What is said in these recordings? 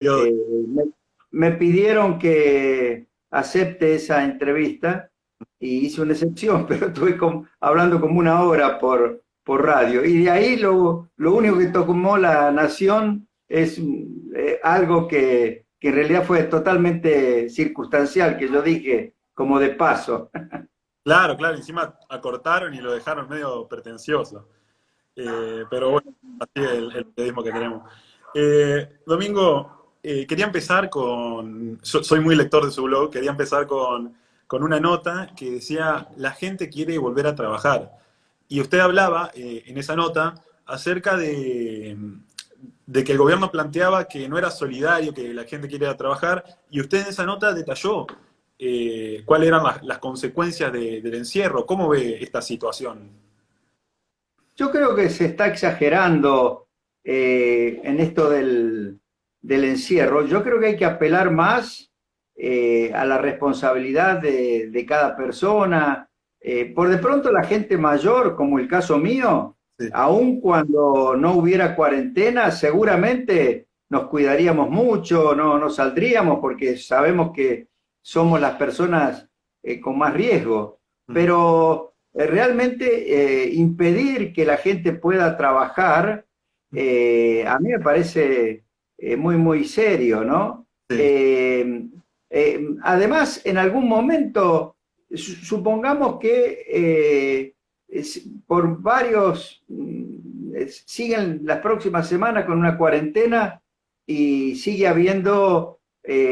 Yo, Eh, me, me pidieron que acepte esa entrevista y hice una excepción, pero estuve hablando como una hora por radio. Y de ahí lo único que tomó La Nación es algo que en realidad fue totalmente circunstancial, que yo dije como de paso. claro, claro, encima acortaron y lo dejaron medio pretencioso. Pero bueno, así es el periodismo que tenemos. Domingo, quería empezar soy muy lector de su blog, quería empezar con una nota que decía, la gente quiere volver a trabajar. Y usted hablaba en esa nota acerca de que el gobierno planteaba que no era solidario, que la gente quiere ir a trabajar, y usted en esa nota detalló cuáles eran las consecuencias del encierro. ¿Cómo ve esta situación? Yo creo que se está exagerando en esto del encierro. Yo creo que hay que apelar más a la responsabilidad de cada persona. Por de pronto la gente mayor, como el caso mío, Sí. aun cuando no hubiera cuarentena, seguramente nos cuidaríamos mucho, no saldríamos porque sabemos que somos las personas con más riesgo. Ujú. Pero realmente impedir que la gente pueda trabajar, a mí me parece muy serio, ¿no? Sí. Además, en algún momento, supongamos que por varios, siguen las próximas semanas con una cuarentena y sigue habiendo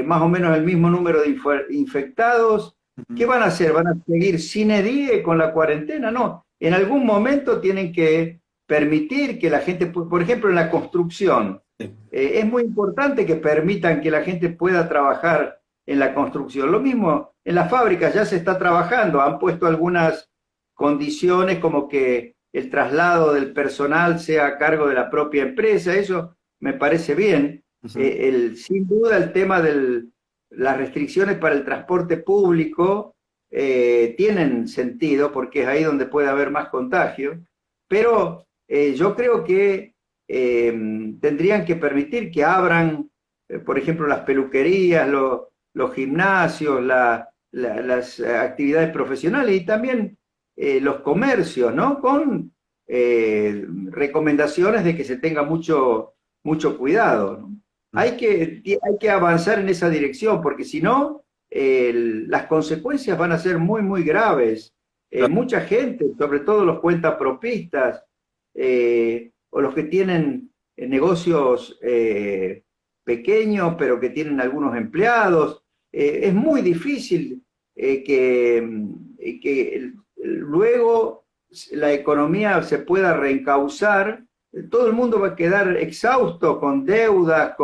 más o menos el mismo número de infectados. ¿Qué Ujú. van a hacer? ¿Van a seguir sine die con la cuarentena? No, en algún momento tienen que permitir que la gente, por ejemplo, en la construcción, Sí. es muy importante que permitan que la gente pueda trabajar en la construcción. Lo mismo en las fábricas ya se está trabajando, han puesto algunas condiciones como que el traslado del personal sea a cargo de la propia empresa, eso me parece bien. Ujú. Sin duda el tema de las restricciones para el transporte público tienen sentido porque es ahí donde puede haber más contagio, pero yo creo que tendrían que permitir que abran, por ejemplo, las peluquerías, los gimnasios, las actividades profesionales y también los comercios, ¿no? Con recomendaciones de que se tenga mucho cuidado, ¿no? Hay que avanzar en esa dirección, porque si no, las consecuencias van a ser muy graves. Mucha gente, sobre todo los cuentapropistas, o los que tienen negocios pequeños, pero que tienen algunos empleados, es muy difícil que luego la economía se pueda reencauzar. Todo el mundo va a quedar exhausto, con deudas,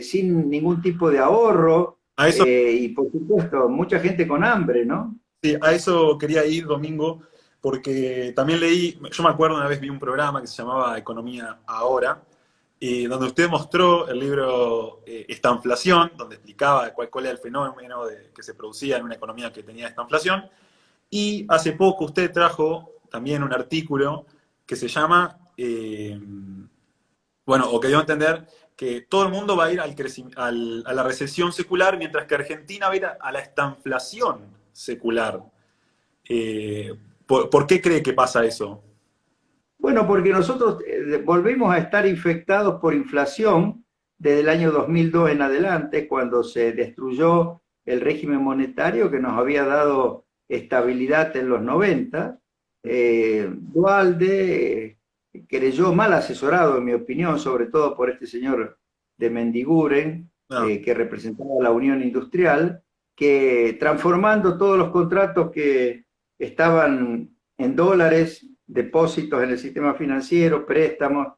sin ningún tipo de ahorro, A eso, y por supuesto, mucha gente con hambre, ¿no? sí, a eso quería ir, Domingo, porque también leí, yo me acuerdo una vez vi un programa que se llamaba Economía Ahora, y donde usted mostró el libro Estanflación, donde explicaba cuál era el fenómeno que se producía en una economía que tenía esta inflación. Y hace poco usted trajo también un artículo que se llama, bueno, o que dio a entender que todo el mundo va a ir a la recesión secular, mientras que Argentina va a ir a la estanflación secular. Eh, ¿Por qué cree que pasa eso? Bueno, porque nosotros volvimos a estar infectados por inflación desde el año 2002 en adelante, cuando se destruyó el régimen monetario que nos había dado estabilidad en los 90. Dualde creyó mal asesorado, en mi opinión, sobre todo por este señor de Mendiguren, No. que representaba la Unión Industrial, que transformando todos los contratos que estaban en dólares, depósitos en el sistema financiero, préstamos,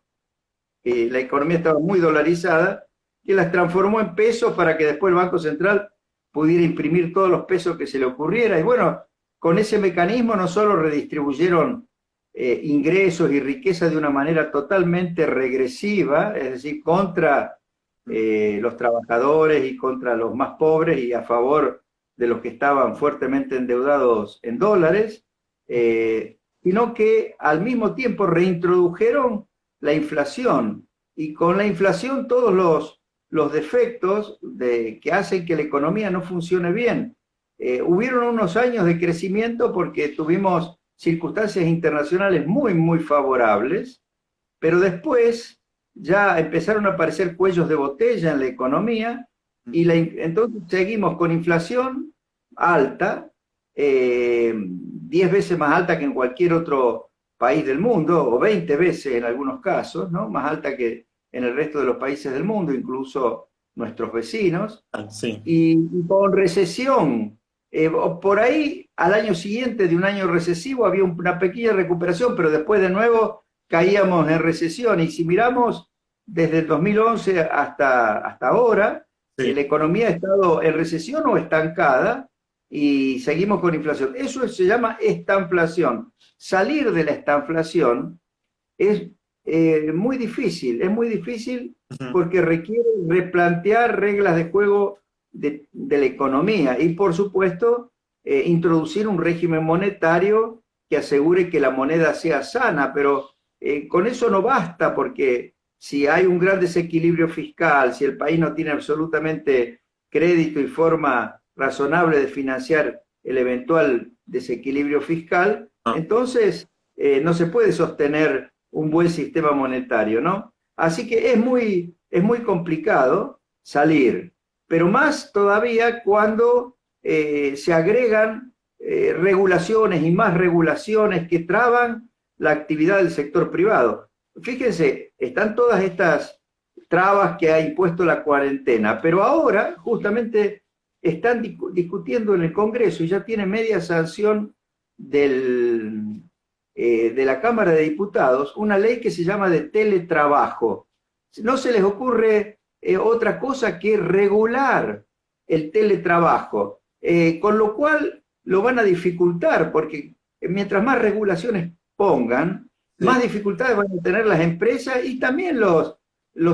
la economía estaba muy dolarizada, que las transformó en pesos para que después el Banco Central pudiera imprimir todos los pesos que se le ocurriera. Y bueno, con ese mecanismo no solo redistribuyeron ingresos y riqueza de una manera totalmente regresiva, es decir, contra los trabajadores y contra los más pobres y a favor de los que estaban fuertemente endeudados en dólares, sino que al mismo tiempo reintrodujeron la inflación y con la inflación todos los defectos que hacen que la economía no funcione bien. Hubieron unos años de crecimiento porque tuvimos circunstancias internacionales muy, muy favorables, pero después ya empezaron a aparecer cuellos de botella en la economía y entonces seguimos con inflación alta, 10 veces más alta que en cualquier otro país del mundo, o 20 veces en algunos casos, ¿no? Más alta que en el resto de los países del mundo, incluso nuestros vecinos, Sí. y con recesión. Por ahí, al año siguiente de un año recesivo, había una pequeña recuperación, pero después de nuevo caíamos en recesión. Y si miramos desde el 2011 hasta ahora, Sí. la economía ha estado en recesión o estancada y seguimos con inflación. Eso se llama estanflación. Salir de la estanflación es es muy difícil Ujú. porque requiere replantear reglas de juego de la economía y, por supuesto, introducir un régimen monetario que asegure que la moneda sea sana, pero con eso no basta porque si hay un gran desequilibrio fiscal, si el país no tiene absolutamente crédito y forma razonable de financiar el eventual desequilibrio fiscal, Ah, entonces no se puede sostener un buen sistema monetario, ¿no? Así que es muy complicado salir, pero más todavía cuando se agregan regulaciones y más regulaciones que traban la actividad del sector privado. Fíjense, están todas estas trabas que ha impuesto la cuarentena, pero ahora justamente están discutiendo en el Congreso y ya tiene media sanción de la Cámara de Diputados una ley que se llama de teletrabajo. No se les ocurre otra cosa que regular el teletrabajo, con lo cual lo van a dificultar, porque mientras más regulaciones pongan, sí, más dificultades van a tener las empresas y también los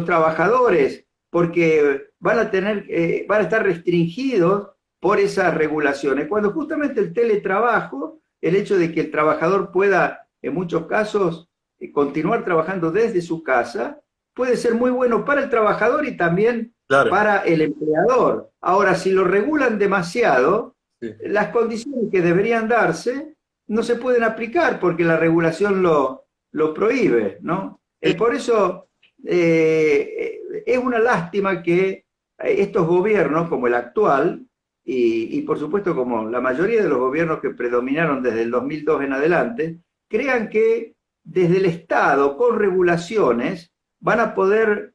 trabajadores, porque van a estar restringidos por esas regulaciones, cuando justamente el teletrabajo, el hecho de que el trabajador pueda, en muchos casos, continuar trabajando desde su casa, puede ser muy bueno para el trabajador y también claro. para el empleador. Ahora, si lo regulan demasiado, Sí. las condiciones que deberían darse no se pueden aplicar porque la regulación lo prohíbe, ¿no? Sí, Por eso es una lástima que estos gobiernos, como el actual, y por supuesto como la mayoría de los gobiernos que predominaron desde el 2002 en adelante, crean que desde el Estado, con regulaciones, van a poder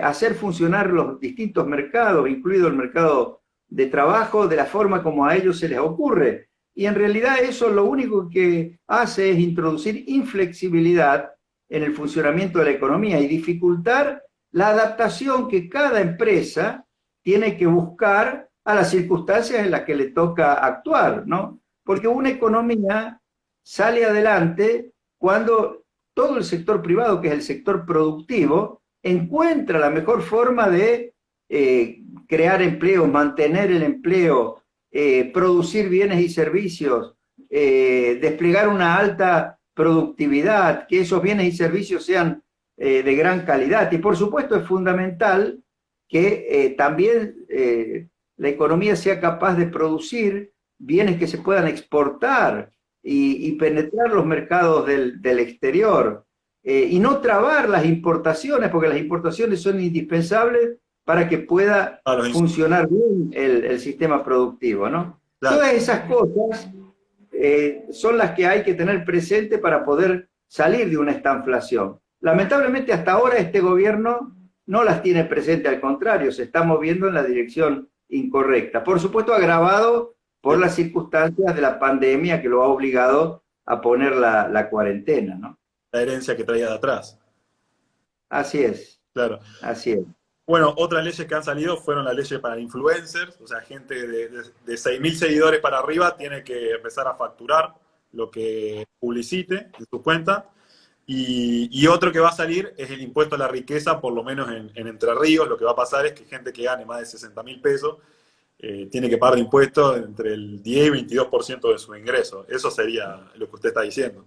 hacer funcionar los distintos mercados, incluido el mercado de trabajo, de la forma como a ellos se les ocurre. Y en realidad eso lo único que hace es introducir inflexibilidad en el funcionamiento de la economía y dificultar la adaptación que cada empresa tiene que buscar a las circunstancias en las que le toca actuar, ¿no? Porque una economía sale adelante cuando todo el sector privado, que es el sector productivo, encuentra la mejor forma de crear empleo, mantener el empleo, producir bienes y servicios, desplegar una alta productividad, que esos bienes y servicios sean de gran calidad. Y por supuesto es fundamental que también la economía sea capaz de producir bienes que se puedan exportar y penetrar los mercados del exterior. Y no trabar las importaciones, porque las importaciones son indispensables para que pueda a los funcionar bien el sistema productivo, ¿no? claro. Todas esas cosas son las que hay que tener presente para poder salir de una estanflación. Lamentablemente hasta ahora este gobierno no las tiene presente, al contrario, se está moviendo en la dirección incorrecta. Por supuesto, agravado por las circunstancias de la pandemia que lo ha obligado a poner la cuarentena, ¿no? La herencia que traía de atrás. Así es, Claro. así es. Bueno, otras leyes que han salido fueron las leyes para influencers, o sea, gente de 6.000 seguidores para arriba tiene que empezar a facturar lo que publicite en su cuenta. Y otro que va a salir es el impuesto a la riqueza, por lo menos en Entre Ríos. Lo que va a pasar es que gente que gane más de 60.000 pesos tiene que pagar impuestos entre el 10 y 22% de su ingreso. Eso sería lo que usted está diciendo.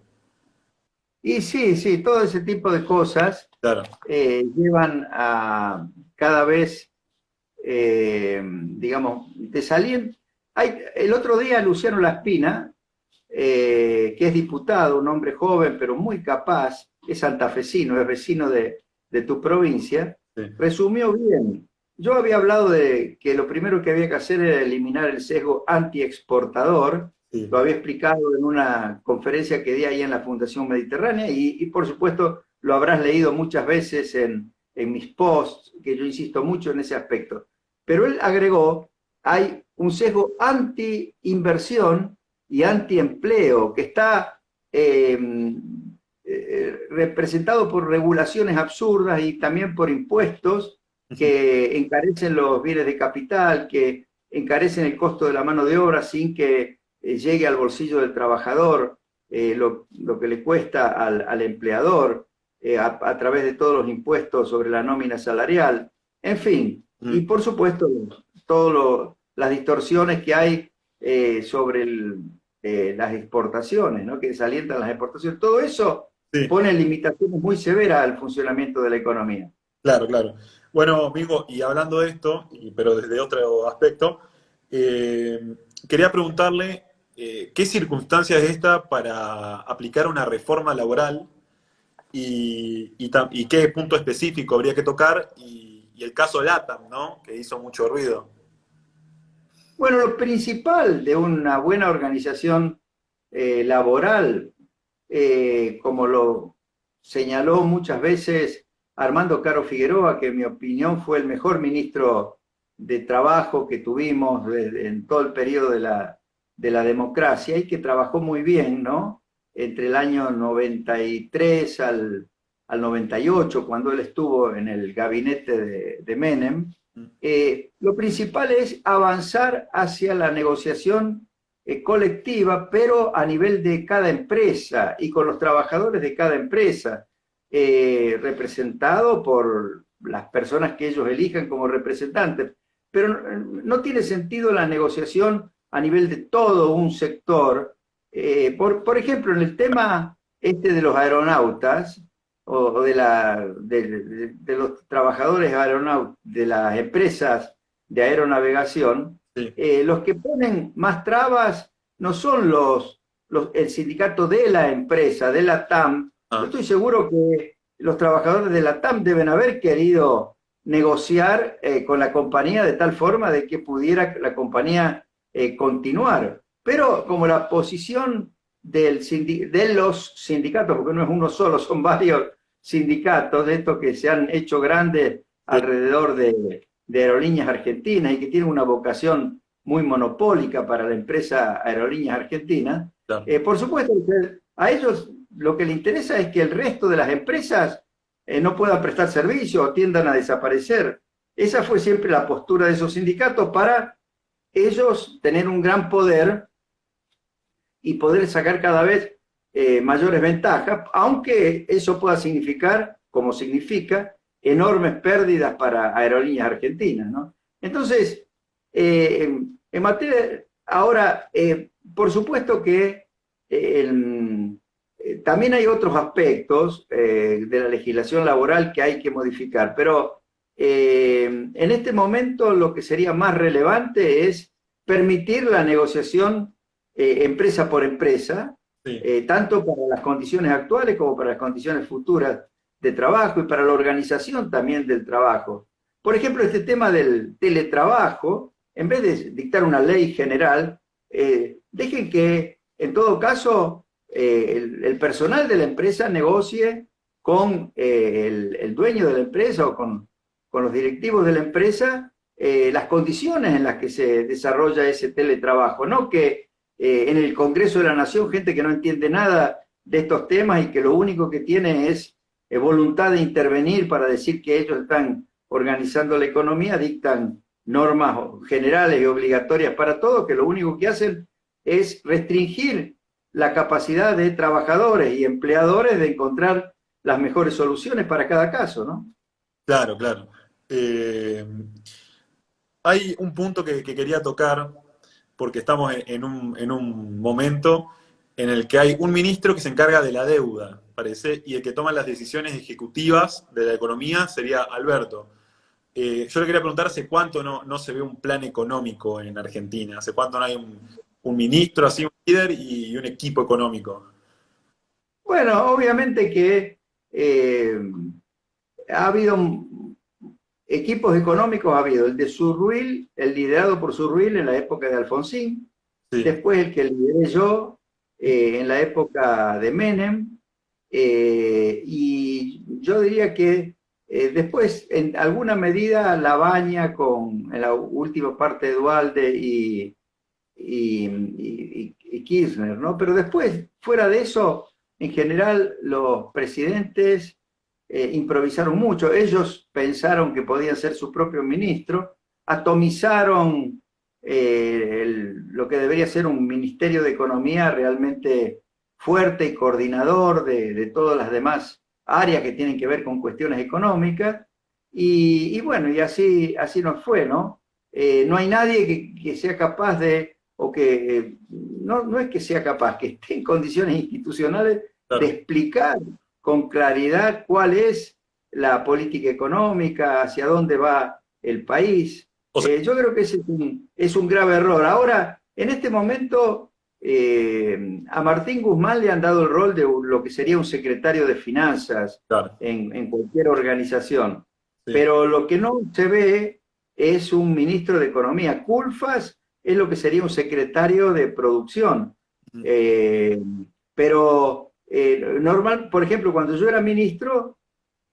Y sí, sí, todo ese tipo de cosas Claro, llevan a cada vez, digamos, te salían. El otro día Luciano Laspina, que es diputado, un hombre joven pero muy capaz, es santafesino, es vecino de tu provincia, sí, resumió bien. Yo había hablado de que lo primero que había que hacer era eliminar el sesgo anti-exportador, lo sí. había explicado en una conferencia que di ahí en la Fundación Mediterránea y por supuesto lo habrás leído muchas veces en mis posts, que yo insisto mucho en ese aspecto. Pero él agregó, hay un sesgo anti-inversión y antiempleo, que está representado por regulaciones absurdas y también por impuestos que encarecen los bienes de capital, que encarecen el costo de la mano de obra sin que llegue al bolsillo del trabajador lo que le cuesta al empleador a través de todos los impuestos sobre la nómina salarial. En fin, y Mm. por supuesto, todas las distorsiones que hay sobre las exportaciones, ¿no? Que desalientan las exportaciones. Todo eso Sí, pone limitaciones muy severas al funcionamiento de la economía. claro, claro. Bueno, amigo, y hablando de esto, pero desde otro aspecto, quería preguntarle qué circunstancia es esta para aplicar una reforma laboral y qué punto específico habría que tocar y el caso LATAM, ¿no? Que hizo mucho ruido. Bueno, lo principal de una buena organización laboral, como lo señaló muchas veces Armando Caro Figueroa, que en mi opinión fue el mejor ministro de Trabajo que tuvimos en todo el periodo de la democracia y que trabajó muy bien, ¿no? Entre el año 93 al 98, cuando él estuvo en el gabinete de Menem. Mm. Lo principal es avanzar hacia la negociación colectiva, pero a nivel de cada empresa y con los trabajadores de cada empresa, representado por las personas que ellos elijan como representantes. Pero no tiene sentido la negociación a nivel de todo un sector. Por ejemplo, en el tema este de los aeronautas, o de los trabajadores aeronautas, de las empresas de aeronavegación, Sí. los que ponen más trabas no son el sindicato de la empresa, de la TAM. Yo Ah, estoy seguro que los trabajadores de la TAM deben haber querido negociar con la compañía de tal forma de que pudiera la compañía continuar. Pero como la posición de los sindicatos, porque no es uno solo, son varios sindicatos de estos que se han hecho grandes sí, alrededor de Aerolíneas Argentinas y que tienen una vocación muy monopólica para la empresa Aerolíneas Argentinas. claro. Por supuesto, a ellos lo que les interesa es que el resto de las empresas no puedan prestar servicio o tiendan a desaparecer. Esa fue siempre la postura de esos sindicatos para ellos tener un gran poder y poder sacar cada vez mayores ventajas, aunque eso pueda significar, como significa, enormes pérdidas para aerolíneas argentinas, ¿no? Entonces, en materia, ahora, por supuesto que también hay otros aspectos de la legislación laboral que hay que modificar, pero en este momento lo que sería más relevante es permitir la negociación empresa por empresa, Sí, tanto para las condiciones actuales como para las condiciones futuras de trabajo y para la organización también del trabajo. Por ejemplo, este tema del teletrabajo, en vez de dictar una ley general, dejen que en todo caso el personal de la empresa negocie con el dueño de la empresa o con los directivos de la empresa las condiciones en las que se desarrolla ese teletrabajo, no que en el Congreso de la Nación gente que no entiende nada de estos temas y que lo único que tiene es voluntad de intervenir para decir que ellos están organizando la economía, dictan normas generales y obligatorias para todos, que lo único que hacen es restringir la capacidad de trabajadores y empleadores de encontrar las mejores soluciones para cada caso, ¿no? claro, claro. Eh, Hay un punto que quería tocar, porque estamos en un momento en el que hay un ministro que se encarga de la deuda, parece, y el que toma las decisiones ejecutivas de la economía sería Alberto. Yo le quería preguntar hace cuánto no se ve un plan económico en Argentina, hace cuánto no hay un ministro, así un líder y un equipo económico. Bueno, obviamente que ha habido equipos económicos, ha habido el de Surruil, el liderado por Surruil en la época de Alfonsín, Sí, después el que lideré yo en la época de Menem, y yo diría que después, en alguna medida, Labaña en la última parte de Dualde y Kirchner, ¿no? Pero después, fuera de eso, en general, los presidentes improvisaron mucho. Ellos pensaron que podían ser su propio ministro, atomizaron lo que debería ser un ministerio de economía realmente fuerte y coordinador de todas las demás áreas que tienen que ver con cuestiones económicas. Y bueno, y así nos fue, ¿no? No hay nadie que sea capaz de, o que no es que sea capaz, que esté en condiciones institucionales de claro. explicar con claridad cuál es la política económica, hacia dónde va el país. O sea, Yo creo que ese es un grave error. Ahora, en este momento, a Martín Guzmán le han dado el rol de lo que sería un secretario de finanzas claro, en cualquier organización. sí. Pero lo que no se ve es un ministro de Economía. Culfas es lo que sería un secretario de producción. Eh, pero normal, por ejemplo, cuando yo era ministro,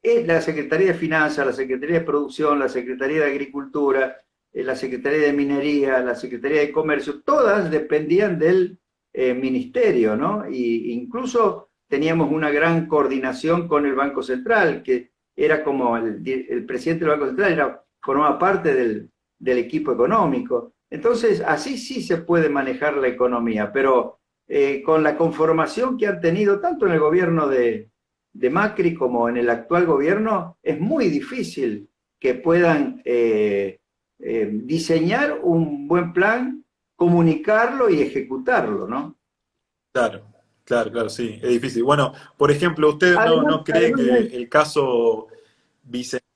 la Secretaría de Finanzas, la Secretaría de Producción, la Secretaría de Agricultura, la Secretaría de Minería, la Secretaría de Comercio, todas dependían del ministerio, ¿no? Y incluso teníamos una gran coordinación con el Banco Central, que era como el presidente del Banco Central, formaba parte del equipo económico. Entonces, así sí se puede manejar la economía, pero con la conformación que han tenido tanto en el gobierno de Macri como en el actual gobierno, es muy difícil que puedan diseñar un buen plan, comunicarlo y ejecutarlo, ¿no? Claro, claro, claro, sí, es difícil. Bueno, por ejemplo, ¿usted Además, no cree además que el caso Vicentín,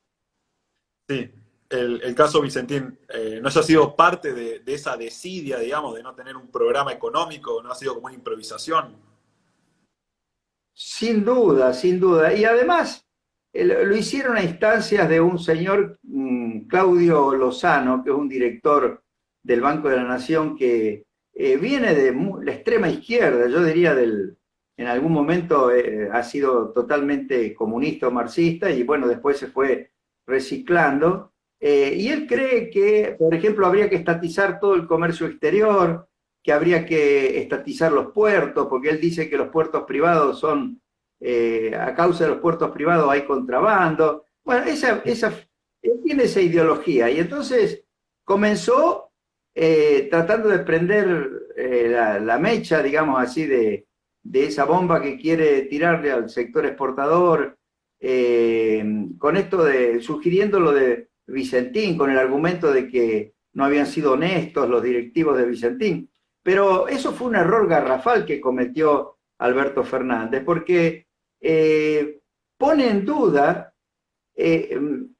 sí, el caso Vicentín no haya sido parte de esa desidia, digamos, de no tener un programa económico, no ha sido como una improvisación? sin duda, sin duda. Y además, lo hicieron a instancias de un señor, Claudio Lozano, que es un director del Banco de la Nación que viene de la extrema izquierda, yo diría en algún momento ha sido totalmente comunista o marxista y bueno, después se fue reciclando. Y él cree que, por ejemplo, habría que estatizar todo el comercio exterior, que habría que estatizar los puertos, porque él dice que los puertos privados son, a causa de los puertos privados hay contrabando. Bueno, él tiene esa ideología y entonces comenzó tratando de prender la mecha, digamos así, de esa bomba que quiere tirarle al sector exportador, con esto sugiriendo lo de Vicentín, con el argumento de que no habían sido honestos los directivos de Vicentín. Pero eso fue un error garrafal que cometió Alberto Fernández, porque pone en duda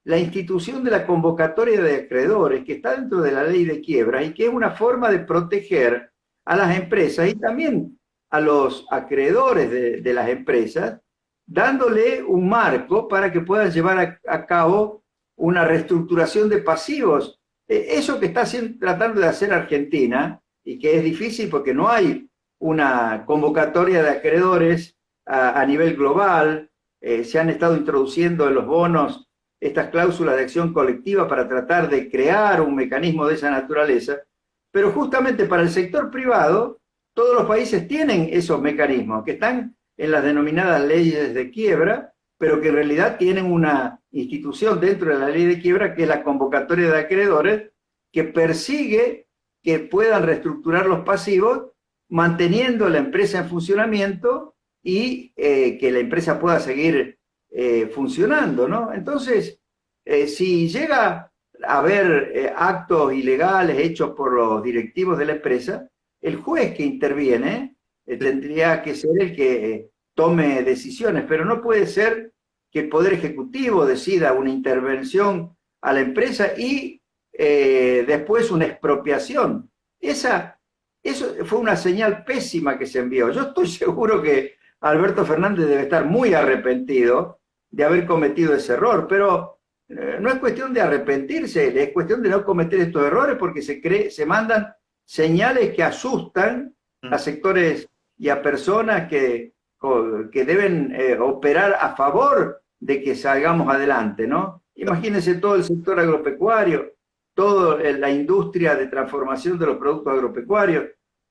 la institución de la convocatoria de acreedores, que está dentro de la ley de quiebra y que es una forma de proteger a las empresas y también a los acreedores de las empresas, dándole un marco para que puedan llevar a cabo una reestructuración de pasivos. Eso que está tratando de hacer Argentina, y que es difícil porque no hay una convocatoria de acreedores a nivel global, se han estado introduciendo en los bonos estas cláusulas de acción colectiva para tratar de crear un mecanismo de esa naturaleza, pero justamente para el sector privado, todos los países tienen esos mecanismos que están en las denominadas leyes de quiebra, pero que en realidad tienen una institución dentro de la ley de quiebra que es la convocatoria de acreedores, que persigue que puedan reestructurar los pasivos manteniendo la empresa en funcionamiento y que la empresa pueda seguir funcionando, ¿no? Entonces, si llega a haber actos ilegales hechos por los directivos de la empresa, el juez que interviene tendría que ser el que tome decisiones, pero no puede ser que el Poder Ejecutivo decida una intervención a la empresa y después una expropiación. Eso fue una señal pésima que se envió. Yo estoy seguro que Alberto Fernández debe estar muy arrepentido de haber cometido ese error, pero no es cuestión de arrepentirse, es cuestión de no cometer estos errores porque se mandan señales que asustan a sectores y a personas que deben operar a favor de que salgamos adelante, ¿no? Imagínense todo el sector agropecuario, toda la industria de transformación de los productos agropecuarios,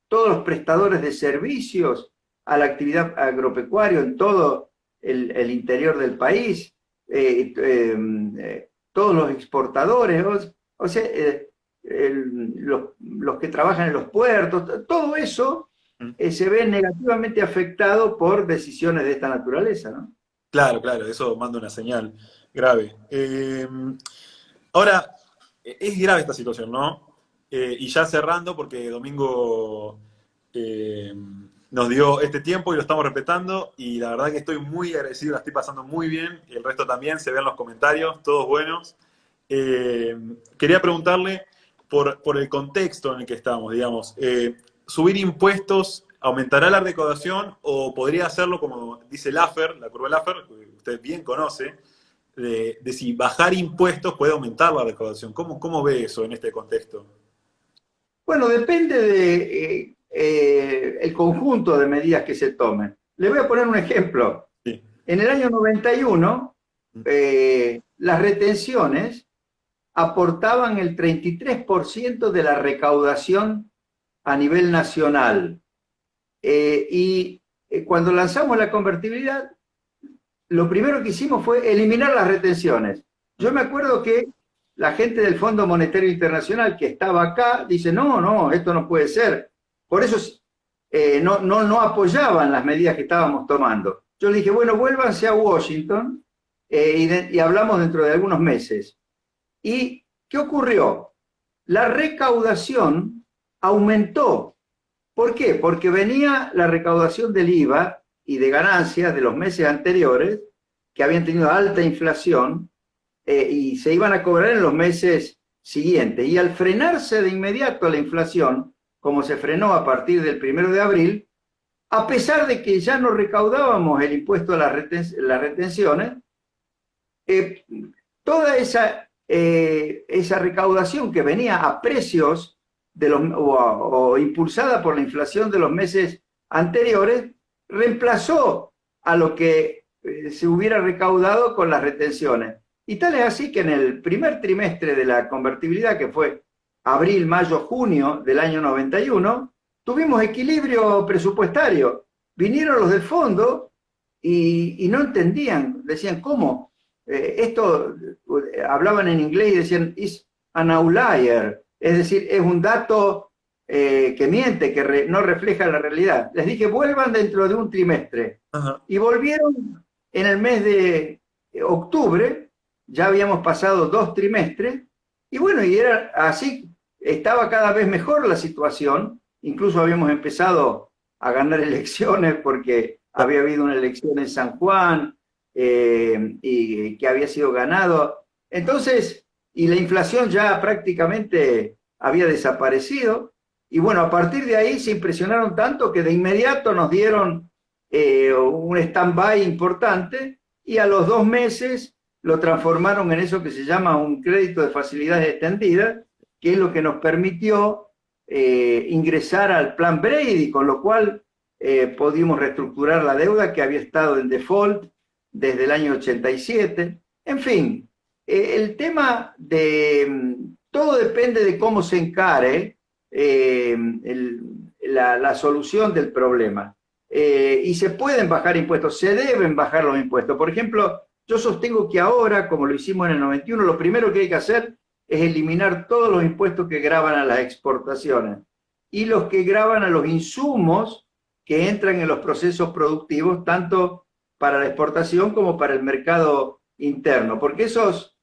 todos los prestadores de servicios a la actividad agropecuaria en todo el interior del país, todos los exportadores, o sea, los que trabajan en los puertos, todo eso se ve negativamente afectado por decisiones de esta naturaleza, ¿no? Claro, claro, eso manda una señal grave. Ahora, es grave esta situación, ¿no? Y ya cerrando, porque Domingo nos dio este tiempo y lo estamos respetando, y la verdad que estoy muy agradecido, la estoy pasando muy bien, y el resto también, se ven los comentarios, todos buenos. Quería preguntarle por el contexto en el que estamos, digamos. ¿Subir impuestos aumentará la recaudación o podría hacerlo, como dice Laffer, la curva de Laffer, que usted bien conoce, de si bajar impuestos puede aumentar la recaudación? ¿Cómo ve eso en este contexto? Bueno, depende de el conjunto de medidas que se tomen. Le voy a poner un ejemplo. Sí. En el año 91, las retenciones aportaban el 33% de la recaudación a nivel nacional. Cuando lanzamos la convertibilidad, lo primero que hicimos fue eliminar las retenciones. Yo me acuerdo que la gente del Fondo Monetario Internacional que estaba acá dice, no, esto no puede ser. Por eso no apoyaban las medidas que estábamos tomando. Yo le dije, bueno, vuélvanse a Washington y hablamos dentro de algunos meses. ¿Y qué ocurrió? La recaudación aumentó. ¿Por qué? Porque venía la recaudación del IVA y de ganancias de los meses anteriores, que habían tenido alta inflación, y se iban a cobrar en los meses siguientes. Y al frenarse de inmediato la inflación, como se frenó a partir del 1 de abril, a pesar de que ya no recaudábamos el impuesto a las retenciones, toda esa recaudación que venía a precios o impulsada por la inflación de los meses anteriores, reemplazó a lo que se hubiera recaudado con las retenciones. Y tal es así que en el primer trimestre de la convertibilidad, que fue abril, mayo, junio del año 91, tuvimos equilibrio presupuestario. Vinieron los del fondo y no entendían, decían, ¿cómo? Esto, hablaban en inglés y decían, is an outlier, es decir, es un dato que miente, que no refleja la realidad. Les dije, vuelvan dentro de un trimestre. Ajá. Y volvieron en el mes de octubre, ya habíamos pasado 2 trimestres, y bueno, y era así, estaba cada vez mejor la situación, incluso habíamos empezado a ganar elecciones porque había habido una elección en San Juan y que había sido ganado. Entonces, y la inflación ya prácticamente había desaparecido, y bueno, a partir de ahí se impresionaron tanto que de inmediato nos dieron un stand-by importante, y a los 2 meses lo transformaron en eso que se llama un crédito de facilidades extendidas, que es lo que nos permitió ingresar al plan Brady, con lo cual pudimos reestructurar la deuda que había estado en default desde el año 87. En fin, el tema de todo depende de cómo se encare la solución del problema. Y se pueden bajar impuestos, se deben bajar los impuestos. Por ejemplo, yo sostengo que ahora, como lo hicimos en el 91, lo primero que hay que hacer es eliminar todos los impuestos que gravan a las exportaciones y los que gravan a los insumos que entran en los procesos productivos, tanto para la exportación como para el mercado interno, porque esos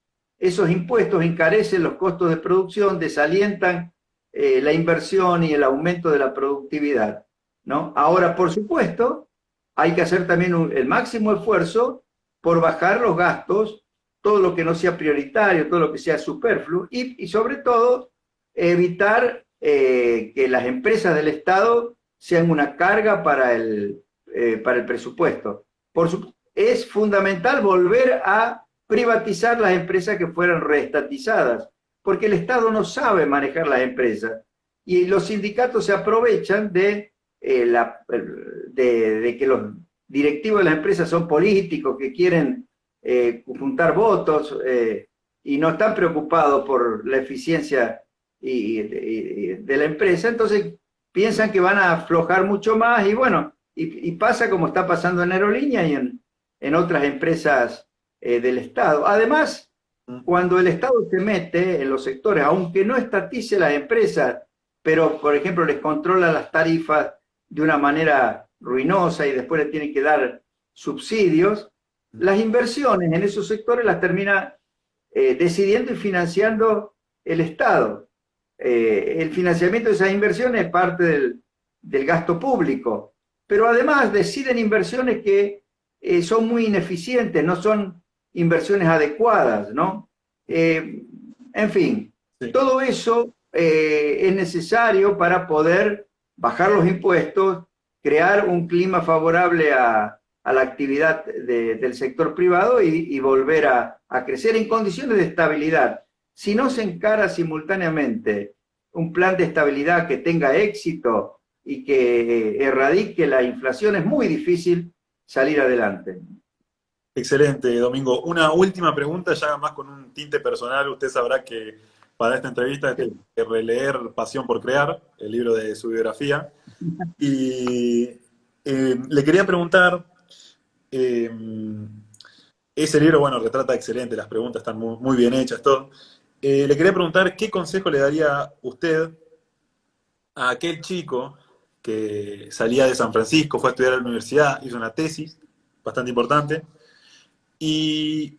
impuestos encarecen los costos de producción, desalientan la inversión y el aumento de la productividad. ¿no? Ahora, por supuesto, hay que hacer también el máximo esfuerzo por bajar los gastos, todo lo que no sea prioritario, todo lo que sea superfluo, y sobre todo evitar que las empresas del Estado sean una carga para el presupuesto. Es fundamental volver a privatizar las empresas que fueran reestatizadas, porque el Estado no sabe manejar las empresas y los sindicatos se aprovechan de que los directivos de las empresas son políticos que quieren juntar votos y no están preocupados por la eficiencia de la empresa, entonces piensan que van a aflojar mucho más y bueno, y pasa como está pasando en Aerolínea y en otras empresas del Estado. Además, cuando el Estado se mete en los sectores, aunque no estatice las empresas, pero por ejemplo les controla las tarifas de una manera ruinosa y después le tiene que dar subsidios, las inversiones en esos sectores las termina decidiendo y financiando el Estado. El financiamiento de esas inversiones es parte del gasto público, pero además deciden inversiones que son muy ineficientes, no son inversiones adecuadas, ¿no? En fin, Sí. todo eso es necesario para poder bajar los impuestos, crear un clima favorable a la actividad del sector privado y volver a crecer en condiciones de estabilidad. Si no se encara simultáneamente un plan de estabilidad que tenga éxito y que erradique la inflación, es muy difícil salir adelante. Excelente, Domingo. Una última pregunta, ya más con un tinte personal. Usted sabrá que para esta entrevista tengo que releer Pasión por Crear, el libro de su biografía. Y le quería preguntar, eh, ese libro, bueno, retrata excelente, las preguntas están muy bien hechas, todo. Le quería preguntar qué consejo le daría usted a aquel chico que salía de San Francisco, fue a estudiar a la universidad, hizo una tesis bastante importante, y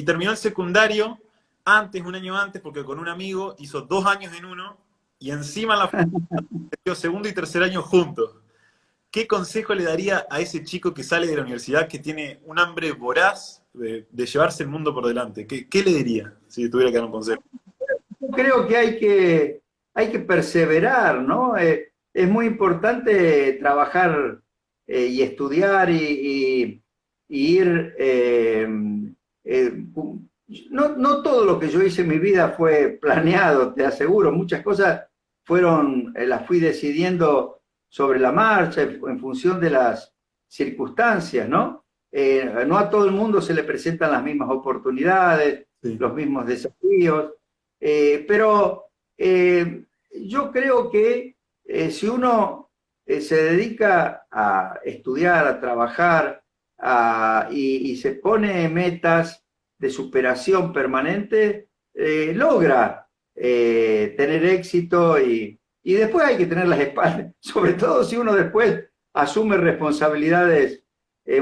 terminó el secundario antes, un año antes, porque con un amigo hizo 2 años en uno, y encima la dio segundo y tercer año juntos. ¿Qué consejo le daría a ese chico que sale de la universidad, que tiene un hambre voraz de llevarse el mundo por delante? ¿Qué le diría si tuviera que dar un consejo? Yo creo que hay que perseverar, ¿no? Es muy importante trabajar y estudiar y ir... no todo lo que yo hice en mi vida fue planeado, te aseguro. Muchas cosas las fui decidiendo sobre la marcha, en función de las circunstancias, ¿no? No a todo el mundo se le presentan las mismas oportunidades, Sí. los mismos desafíos. Pero yo creo que si uno se dedica a estudiar, a trabajar y se pone metas de superación permanente, logra tener éxito y después hay que tener las espaldas, sobre todo si uno después asume responsabilidades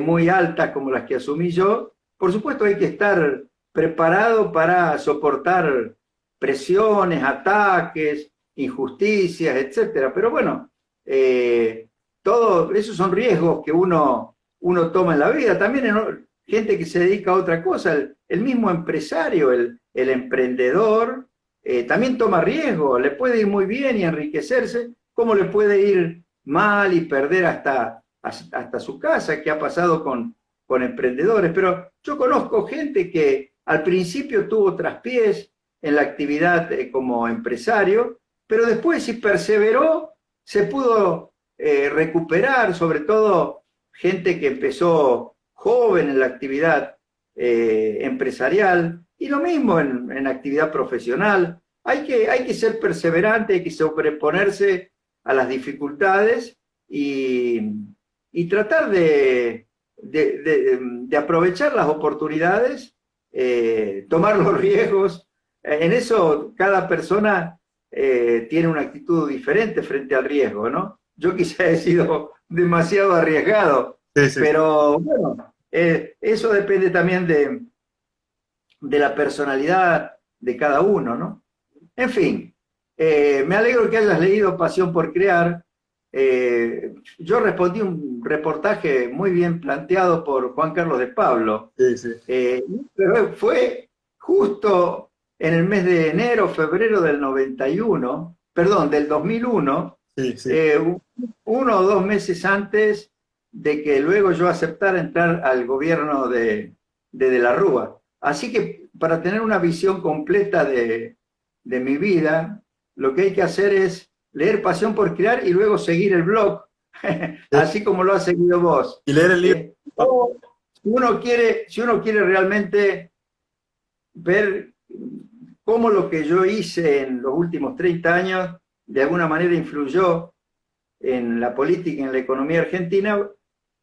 muy altas como las que asumí yo. Por supuesto hay que estar preparado para soportar presiones, ataques, injusticias, etcétera. Pero bueno, todo esos son riesgos que uno toma en la vida. También gente que se dedica a otra cosa, el mismo empresario, el emprendedor, también toma riesgos, le puede ir muy bien y enriquecerse, como le puede ir mal y perder hasta su casa, que ha pasado con emprendedores. Pero yo conozco gente que al principio tuvo traspiés en la actividad como empresario, pero después si perseveró, se pudo recuperar, sobre todo gente que empezó joven en la actividad empresarial, y lo mismo en actividad profesional. Hay que ser perseverante, hay que sobreponerse a las dificultades y tratar de aprovechar las oportunidades, tomar los riesgos. En eso cada persona tiene una actitud diferente frente al riesgo, ¿no? Yo quizá he sido demasiado arriesgado, Sí, sí. pero bueno, eso depende también de la personalidad de cada uno, ¿no? En fin, me alegro que hayas leído Pasión por Crear. yo respondí un reportaje muy bien planteado por Juan Carlos de Pablo, Sí, sí, pero fue justo en el mes de enero, febrero del 91, perdón, del 2001, sí, sí. eh, 1 o 2 meses antes de que luego yo aceptara entrar al gobierno de la Rúa. Así que para tener una visión completa de mi vida, lo que hay que hacer es leer Pasión por Crear y luego seguir el blog, así como lo has seguido vos. Y leer el libro. O si uno quiere realmente ver cómo lo que yo hice en los últimos 30 años de alguna manera influyó en la política y en la economía argentina,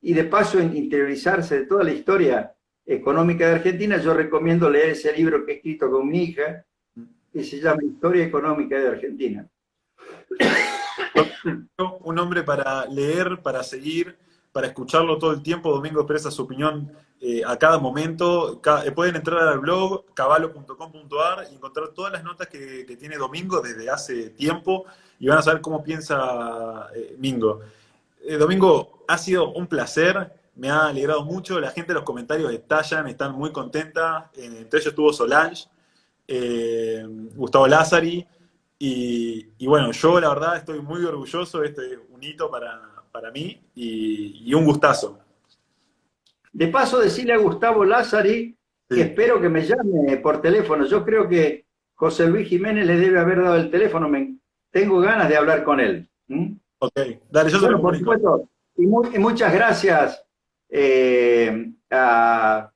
y de paso en interiorizarse de toda la historia económica de Argentina, yo recomiendo leer ese libro que he escrito con mi hija, que se llama Historia Económica de Argentina. Un hombre para leer, para seguir, para escucharlo todo el tiempo. Domingo expresa su opinión a cada momento. Pueden entrar al blog caballo.com.ar y encontrar todas las notas que tiene Domingo desde hace tiempo y van a saber cómo piensa Mingo. Domingo, ha sido un placer, me ha alegrado mucho. La gente en los comentarios estallan, están muy contenta. Entre ellos estuvo Solange, Gustavo Lázari. Y bueno, yo la verdad estoy muy orgulloso, este es un hito para mí y un gustazo. De paso, decirle a Gustavo Lázari que Sí. espero que me llame por teléfono. Yo creo que José Luis Jiménez le debe haber dado el teléfono. Tengo ganas de hablar con él. ¿Mm? Ok, dale, yo se lo Bueno, por comunico. supuesto. Y muchas gracias a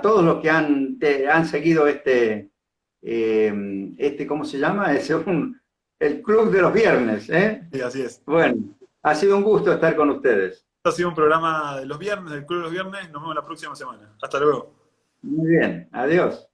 todos los que han seguido ¿cómo se llama? El Club de los Viernes. Sí, así es. Bueno, ha sido un gusto estar con ustedes. Esto ha sido un programa de los viernes, del Club de los Viernes. Nos vemos la próxima semana. Hasta luego. Muy bien, adiós.